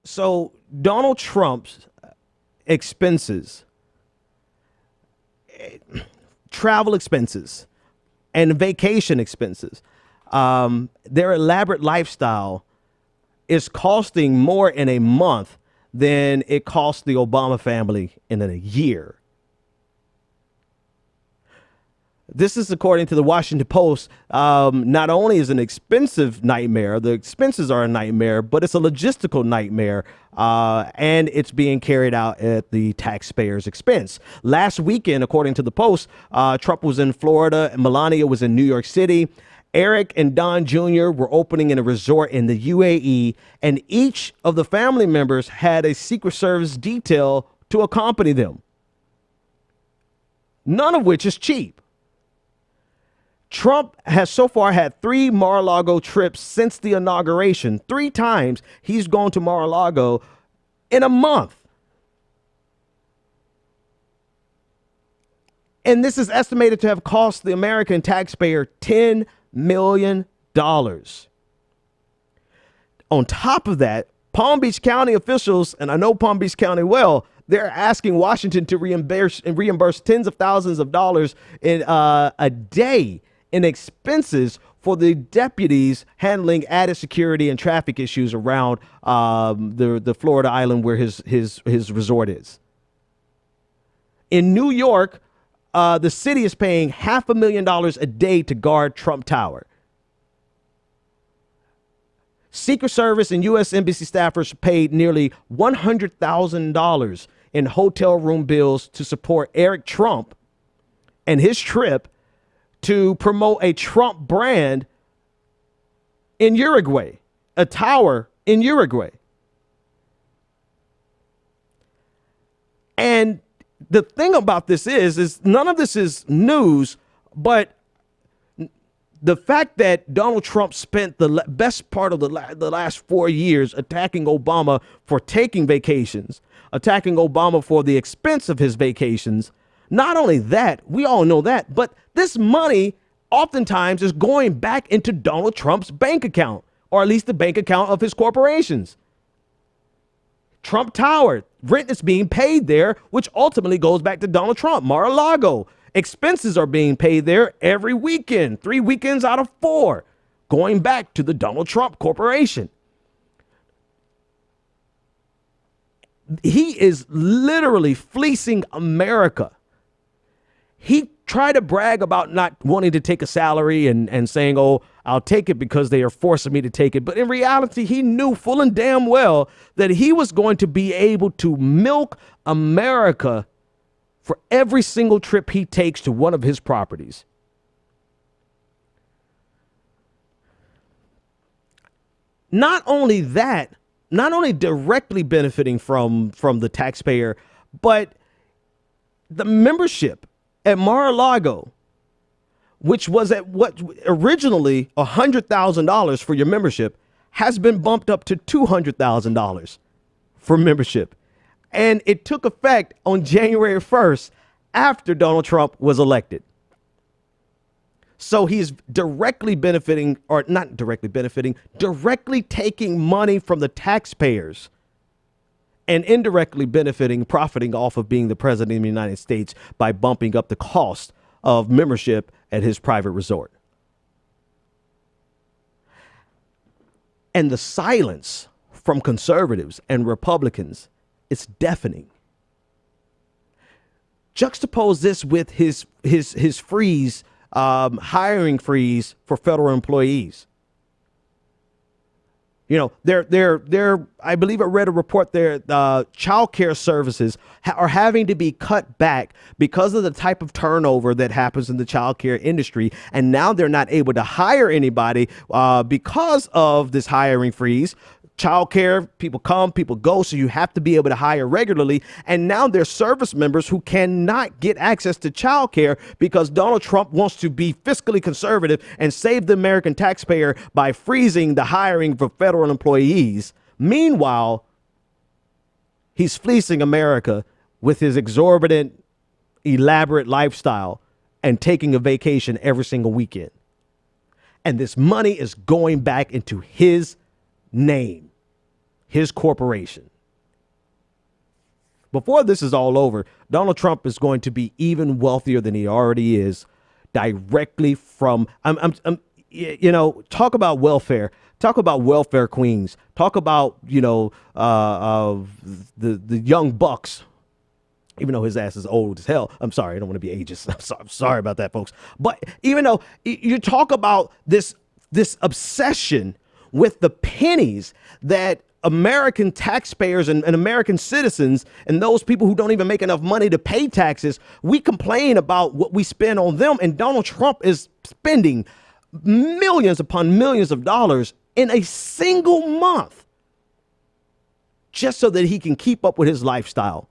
So Donald Trump's expenses, travel expenses, and vacation expenses, their elaborate lifestyle is costing more in a month than it cost the Obama family in a year. This is according to the Washington Post. Not only is it an expensive nightmare, the expenses are a nightmare, but it's a logistical nightmare, and it's being carried out at the taxpayers' expense. Last weekend, according to the Post, Trump was in Florida and Melania was in New York City. Eric and Don Jr. were opening in a resort in the UAE, and each of the family members had a Secret Service detail to accompany them, none of which is cheap. Trump has so far had 3 Mar-a-Lago trips since the inauguration. 3 times he's gone to Mar-a-Lago in a month. And this is estimated to have cost the American taxpayer $10 million. On top of that, Palm Beach County officials, and I know Palm Beach County well, they're asking Washington to reimburse tens of thousands of dollars in a day in expenses for the deputies handling added security and traffic issues around the Florida island where his resort is. In New York, the city is paying $500,000 a day to guard Trump Tower. Secret Service and U.S. Embassy staffers paid nearly $100,000 in hotel room bills to support Eric Trump and his trip to promote a Trump brand in Uruguay, a tower in Uruguay. And the thing about this is none of this is news, but the fact that Donald Trump spent the best part of the last 4 years attacking Obama for taking vacations, attacking Obama for the expense of his vacations. Not only that, we all know that, but this money oftentimes is going back into Donald Trump's bank account, or at least the bank account of his corporations. Trump Tower, rent is being paid there, which ultimately goes back to Donald Trump. Mar-a-Lago, expenses are being paid there every weekend, 3 weekends out of 4, going back to the Donald Trump Corporation. He is literally fleecing America. He tried to brag about not wanting to take a salary and saying, oh, I'll take it because they are forcing me to take it. But in reality, he knew full and damn well that he was going to be able to milk America for every single trip he takes to one of his properties. Not only that, not only directly benefiting from the taxpayer, but the membership at Mar-a-Lago, which was at what originally $100,000 for your membership, has been bumped up to $200,000 for membership. And it took effect on January 1st after Donald Trump was elected. So he's directly benefiting, or not directly benefiting, directly taking money from the taxpayers and indirectly profiting off of being the president of the United States by bumping up the cost of membership at his private resort. And the silence from conservatives and Republicans is deafening. Juxtapose this with his freeze, hiring freeze for federal employees. You know, they're, I believe I read a report there, child care services are having to be cut back because of the type of turnover that happens in the child care industry. And now they're not able to hire anybody because of this hiring freeze. Child care, people come, people go, so you have to be able to hire regularly. And now there's service members who cannot get access to child care because Donald Trump wants to be fiscally conservative and save the American taxpayer by freezing the hiring for federal employees. Meanwhile, he's fleecing America with his exorbitant, elaborate lifestyle and taking a vacation every single weekend. And this money is going back into his name. his corporation. Before this is all over, Donald Trump is going to be even wealthier than he already is, directly from, talk about welfare. Talk about welfare queens. Talk about, the young bucks, even though his ass is old as hell. I'm sorry. I don't want to be ageist. I'm sorry about that, folks. But even though you talk about this obsession with the pennies that American taxpayers and American citizens and those people who don't even make enough money to pay taxes, we complain about what we spend on them. And Donald Trump is spending millions upon millions of dollars in a single month just so that he can keep up with his lifestyle.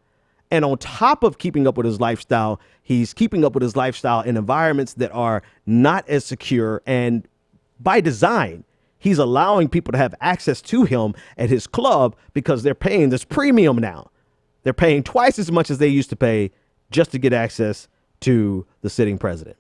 And on top of keeping up with his lifestyle, he's keeping up with his lifestyle in environments that are not as secure. And by design, he's allowing people to have access to him at his club because they're paying this premium now. They're paying twice as much as they used to pay just to get access to the sitting president.